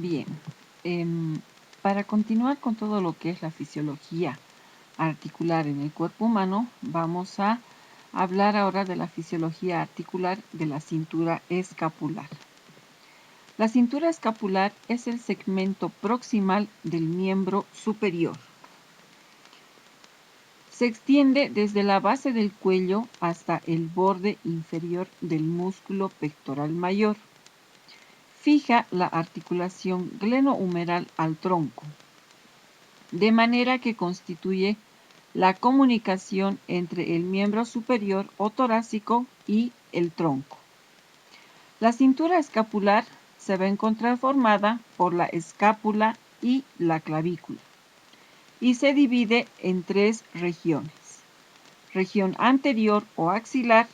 Bien, para continuar con todo lo que es la fisiología articular en el cuerpo humano, vamos a hablar ahora de la fisiología articular de la cintura escapular. La cintura escapular es el segmento proximal del miembro superior. Se extiende desde la base del cuello hasta el borde inferior del músculo pectoral mayor. Fija la articulación glenohumeral al tronco, de manera que constituye la comunicación entre el miembro superior o torácico y el tronco. La cintura escapular se va a encontrar formada por la escápula y la clavícula y se divide en tres regiones: región anterior o axilar,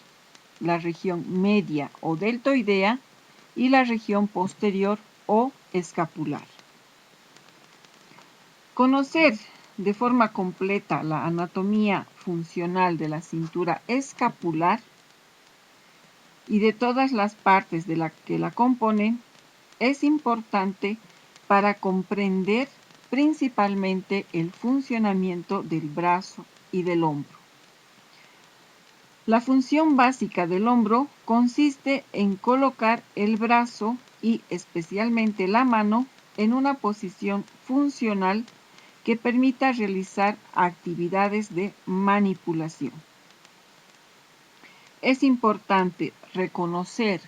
la región media o deltoidea y la región posterior o escapular. Conocer de forma completa la anatomía funcional de la cintura escapular y de todas las partes de la que la componen es importante para comprender principalmente el funcionamiento del brazo y del hombro. La función básica del hombro consiste en colocar el brazo y especialmente la mano en una posición funcional que permita realizar actividades de manipulación. Es importante reconocer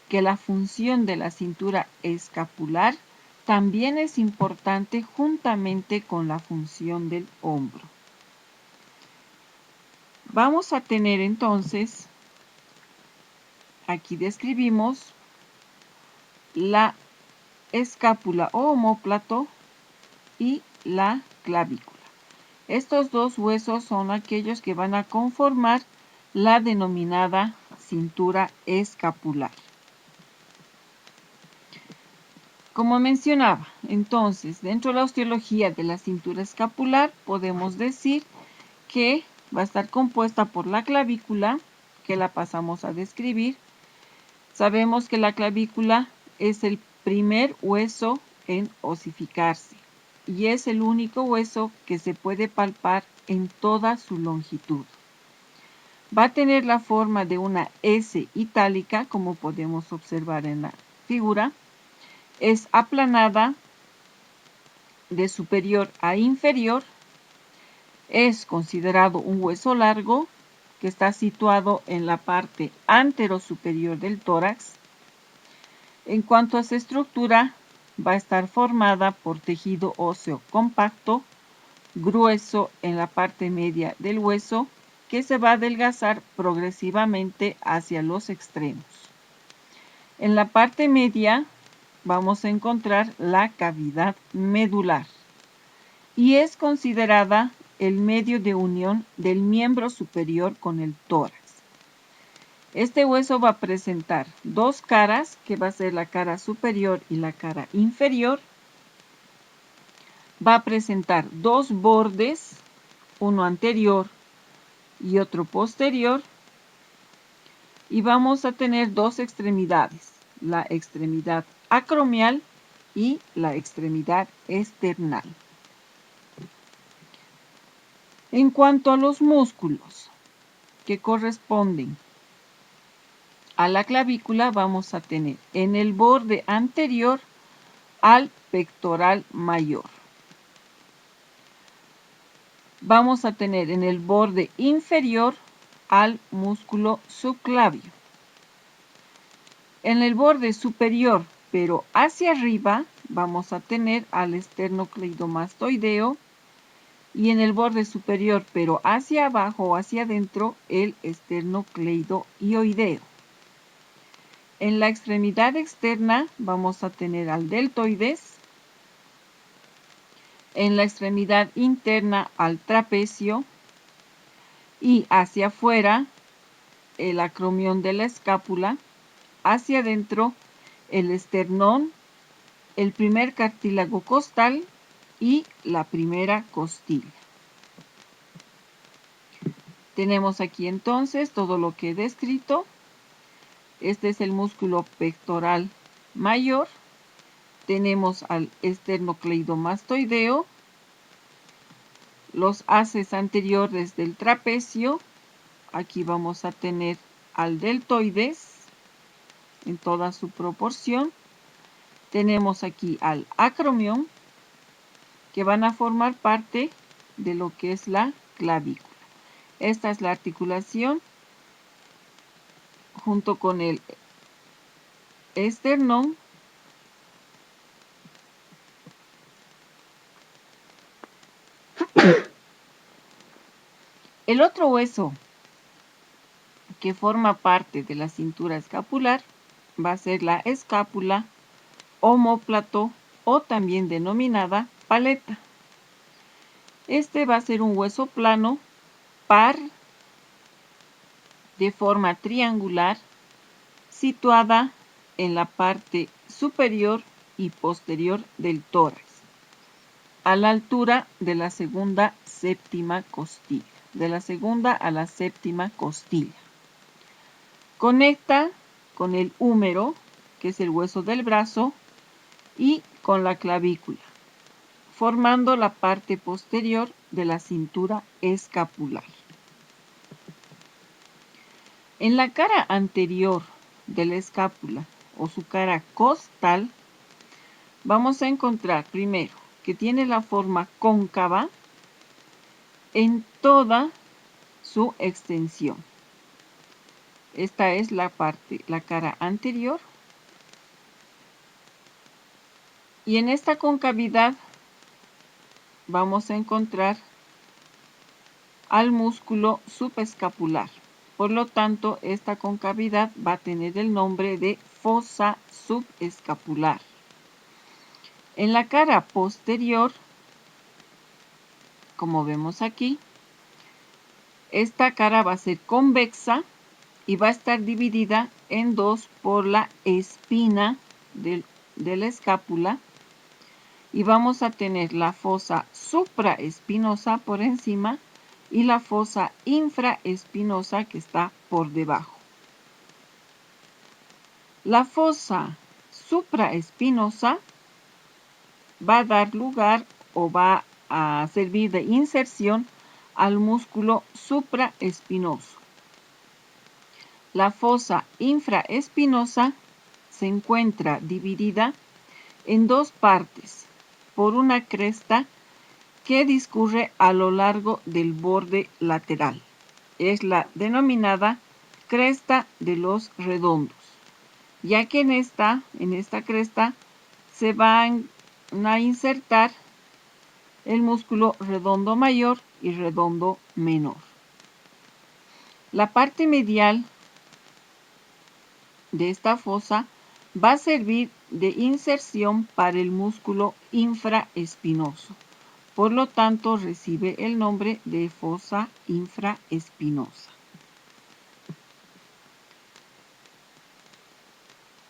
que la función de la cintura escapular también es importante juntamente con la función del hombro. Vamos a tener entonces, aquí describimos la escápula o omóplato y la clavícula. Estos dos huesos son aquellos que van a conformar la denominada cintura escapular. Como mencionaba, entonces, dentro de la osteología de la cintura escapular, podemos decir que va a estar compuesta por la clavícula, que la pasamos a describir. Sabemos que la clavícula es el primer hueso en osificarse y es el único hueso que se puede palpar en toda su longitud. Va a tener la forma de una S itálica, como podemos observar en la figura. Es aplanada de superior a inferior. Es considerado un hueso largo que está situado en la parte anterosuperior del tórax. En cuanto a su estructura, va a estar formada por tejido óseo compacto, grueso en la parte media del hueso, que se va a adelgazar progresivamente hacia los extremos. En la parte media vamos a encontrar la cavidad medular y es considerada el medio de unión del miembro superior con el tórax. Este hueso va a presentar dos caras, que va a ser la cara superior y la cara inferior. Va a presentar dos bordes, uno anterior y otro posterior, y vamos a tener dos extremidades, la extremidad acromial y la extremidad esternal. En cuanto a los músculos que corresponden a la clavícula, vamos a tener en el borde anterior al pectoral mayor. Vamos a tener en el borde inferior al músculo subclavio. En el borde superior, pero hacia arriba, vamos a tener al esternocleidomastoideo, y en el borde superior, pero hacia abajo o hacia adentro, el esternocleidoideo. En la extremidad externa vamos a tener al deltoides. En la extremidad interna al trapecio. Y hacia afuera el acromión de la escápula. Hacia adentro el esternón, el primer cartílago costal y la primera costilla. Tenemos aquí entonces todo lo que he descrito. Este es el músculo pectoral mayor tenemos al esternocleidomastoideo, los haces anteriores del trapecio. Aquí vamos a tener al deltoides en toda su proporción. Tenemos aquí al acromión, que van a formar parte de lo que es la clavícula. Esta es la articulación junto con el esternón. El otro hueso que forma parte de la cintura escapular va a ser la escápula, omóplato o también denominada paleta. Este va a ser un hueso plano, par, de forma triangular, situada en la parte superior y posterior del tórax, a la altura de la segunda séptima costilla, de la segunda a la séptima costilla. Conecta con el húmero, que es el hueso del brazo, y con la clavícula, formando la parte posterior de la cintura escapular. En la cara anterior de la escápula o su cara costal, vamos a encontrar primero que tiene la forma cóncava en toda su extensión. Esta es la cara anterior. Y en esta concavidad vamos a encontrar al músculo subescapular. Por lo tanto, esta concavidad va a tener el nombre de fosa subescapular. En la cara posterior, como vemos aquí, esta cara va a ser convexa y va a estar dividida en dos por la espina de la escápula, y vamos a tener la fosa supraespinosa por encima y la fosa infraespinosa que está por debajo. La fosa supraespinosa va a dar lugar o va a servir de inserción al músculo supraespinoso. La fosa infraespinosa se encuentra dividida en dos partes por una cresta que discurre a lo largo del borde lateral. Es la denominada cresta de los redondos, ya que en esta cresta se van a insertar el músculo redondo mayor y redondo menor. La parte medial de esta fosa va a servir de inserción para el músculo infraespinoso. Por lo tanto, recibe el nombre de fosa infraespinosa.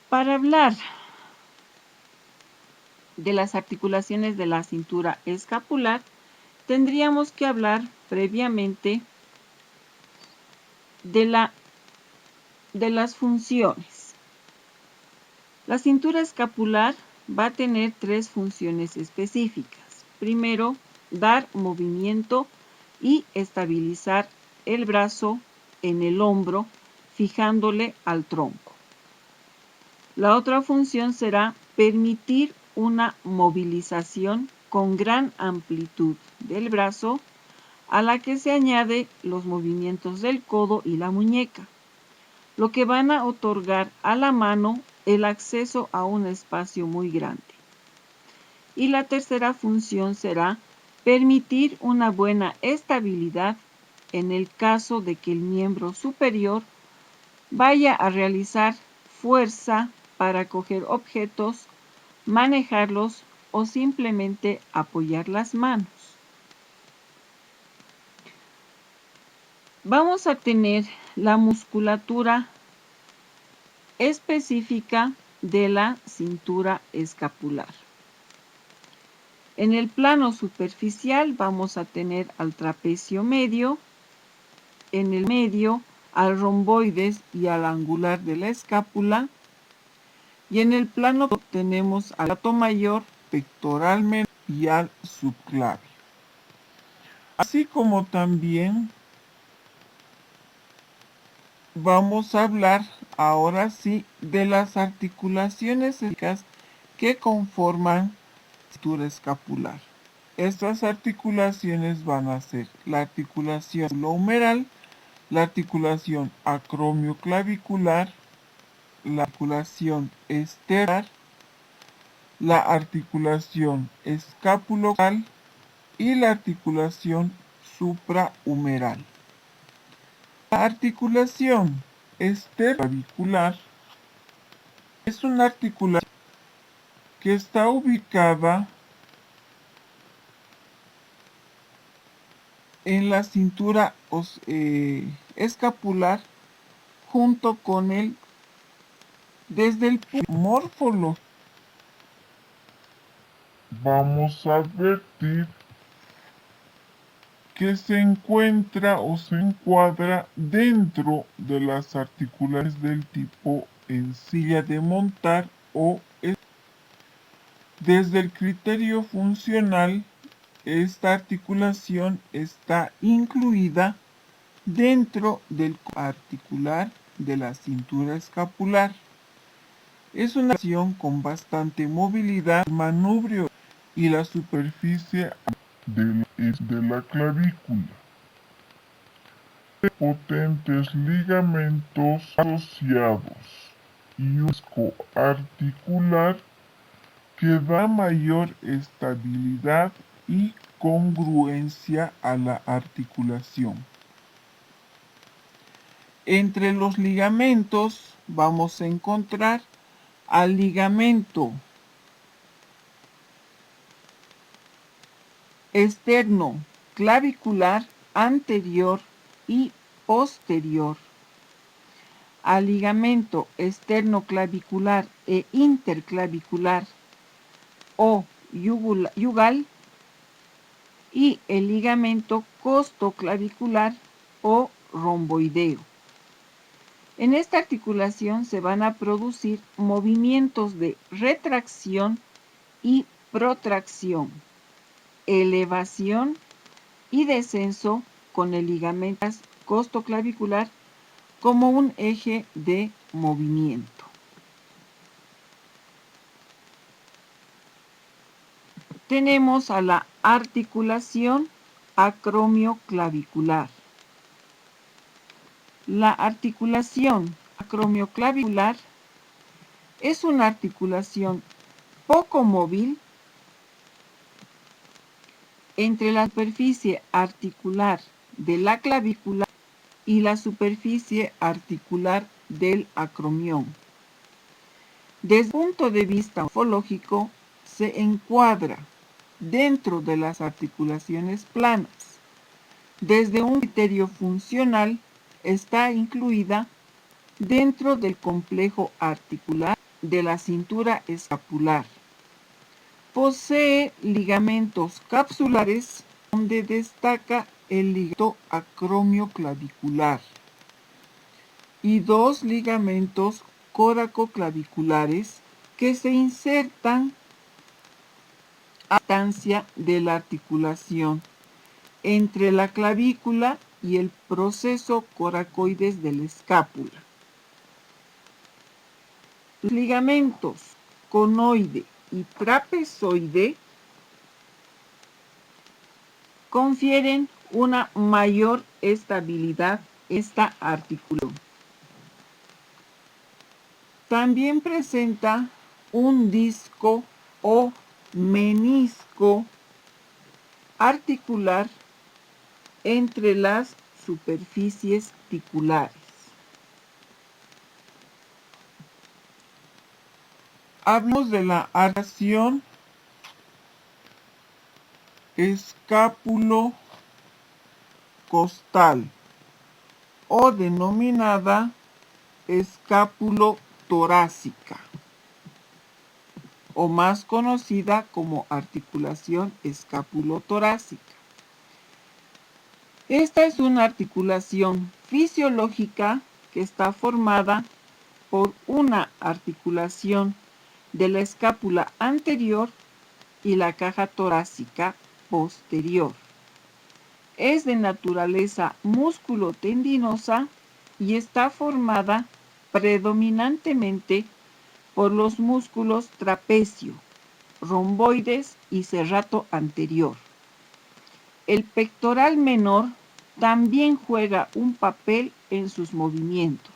Para hablar de las articulaciones de la cintura escapular, tendríamos que hablar previamente de las funciones. La cintura escapular va a tener tres funciones específicas. Primero, dar movimiento y estabilizar el brazo en el hombro, fijándole al tronco. La otra función será permitir una movilización con gran amplitud del brazo, a la que se añade los movimientos del codo y la muñeca, lo que van a otorgar a la mano el acceso a un espacio muy grande. Y la tercera función será permitir una buena estabilidad en el caso de que el miembro superior vaya a realizar fuerza para coger objetos, manejarlos o simplemente apoyar las manos. Vamos a tener la musculatura específica de la cintura escapular. En el plano superficial vamos a tener al trapecio medio, en el medio al romboides y al angular de la escápula, Y en el plano tenemos al plato mayor, pectoral menor y al subclavio. Así como también vamos a hablar ahora sí de las articulaciones que conforman la cintura escapular. Estas articulaciones van a ser la articulación humeral, la articulación acromioclavicular, la articulación esterar, la articulación escapulocal y la articulación suprahumeral. La articulación esteroclavicular es una articulación que está ubicada en la cintura escapular junto con desde el punto morfológico. Vamos a advertir que se encuentra o se encuadra dentro de las articulaciones del tipo en silla de montar o desde el criterio funcional. Esta articulación está incluida dentro del articular de la cintura escapular. Es una articulación con bastante movilidad, manubrio y la superficie de la clavícula. Potentes ligamentos asociados y un disco articular que da mayor estabilidad y congruencia a la articulación. Entre los ligamentos vamos a encontrar al ligamento externo clavicular anterior y posterior, al ligamento externo clavicular e interclavicular o yugal y el ligamento costoclavicular o romboideo. En esta articulación se van a producir movimientos de retracción y protracción, elevación y descenso con el ligamento costoclavicular como un eje de movimiento. Tenemos a la articulación acromioclavicular. La articulación acromioclavicular es una articulación poco móvil entre la superficie articular de la clavícula y la superficie articular del acromión. Desde el punto de vista morfológico, se encuadra dentro de las articulaciones planas. Desde un criterio funcional, está incluida dentro del complejo articular de la cintura escapular. Posee ligamentos capsulares donde destaca el ligamento acromioclavicular y dos ligamentos coracoclaviculares que se insertan a distancia de la articulación entre la clavícula y el proceso coracoides de la escápula. Los ligamentos conoide y trapezoide confieren una mayor estabilidad a esta articulación. También presenta un disco o menisco articular entre las superficies articulares. Hablamos de la articulación escápulo-costal o denominada escápulo-torácica o más conocida como articulación escápulo-torácica. Esta es una articulación fisiológica que está formada por una articulación de la escápula anterior y la caja torácica posterior. Es de naturaleza músculo-tendinosa y está formada predominantemente por los músculos trapecio, romboides y serrato anterior. El pectoral menor también juega un papel en sus movimientos.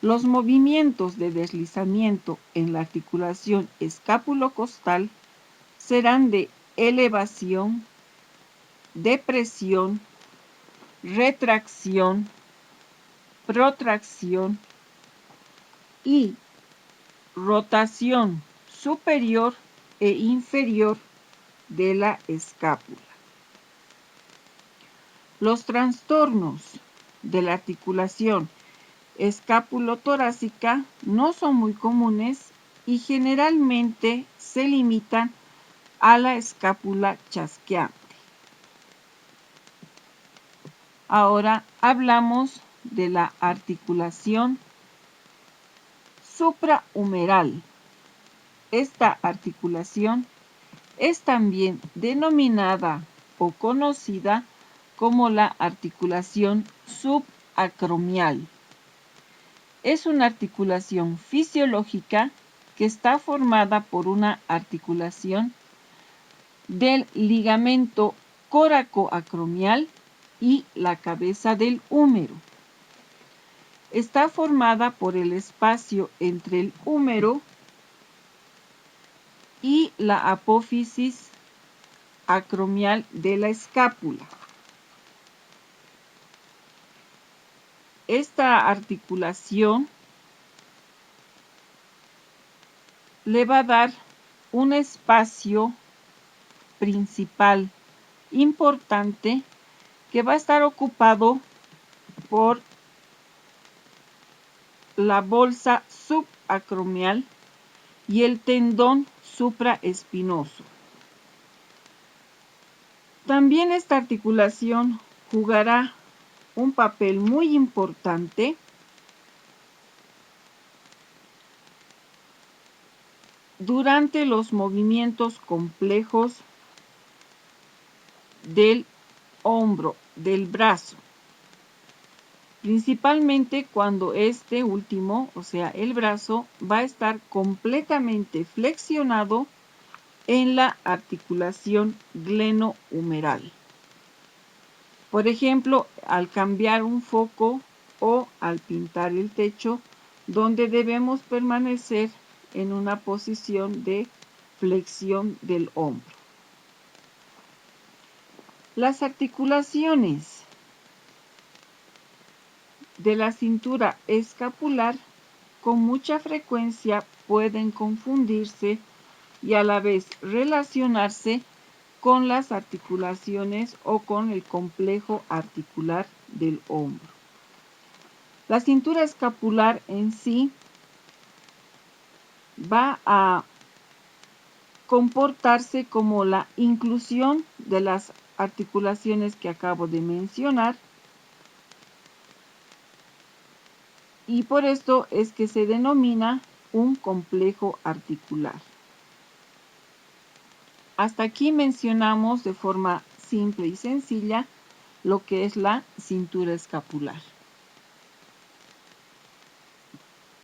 Los movimientos de deslizamiento en la articulación escápulo-costal serán de elevación, depresión, retracción, protracción y rotación superior e inferior de la escápula. Los trastornos de la articulación escápulo-torácica no son muy comunes y generalmente se limitan a la escápula chasqueante. Ahora hablamos de la articulación suprahumeral. Esta articulación es también denominada o conocida como la articulación subacromial. Es una articulación fisiológica que está formada por una articulación del ligamento coracoacromial y la cabeza del húmero. Está formada por el espacio entre el húmero y la apófisis acromial de la escápula. Esta articulación le va a dar un espacio principal importante que va a estar ocupado por la bolsa subacromial y el tendón supraespinoso. También esta articulación jugará un papel muy importante durante los movimientos complejos del hombro, del brazo, principalmente cuando este último, o sea, el brazo, va a estar completamente flexionado en la articulación glenohumeral. Por ejemplo, al cambiar un foco o al pintar el techo, donde debemos permanecer en una posición de flexión del hombro. Las articulaciones de la cintura escapular con mucha frecuencia pueden confundirse y a la vez relacionarse con las articulaciones o con el complejo articular del hombro. La cintura escapular en sí va a comportarse como la inclusión de las articulaciones que acabo de mencionar, y por esto es que se denomina un complejo articular. Hasta aquí mencionamos de forma simple y sencilla lo que es la cintura escapular.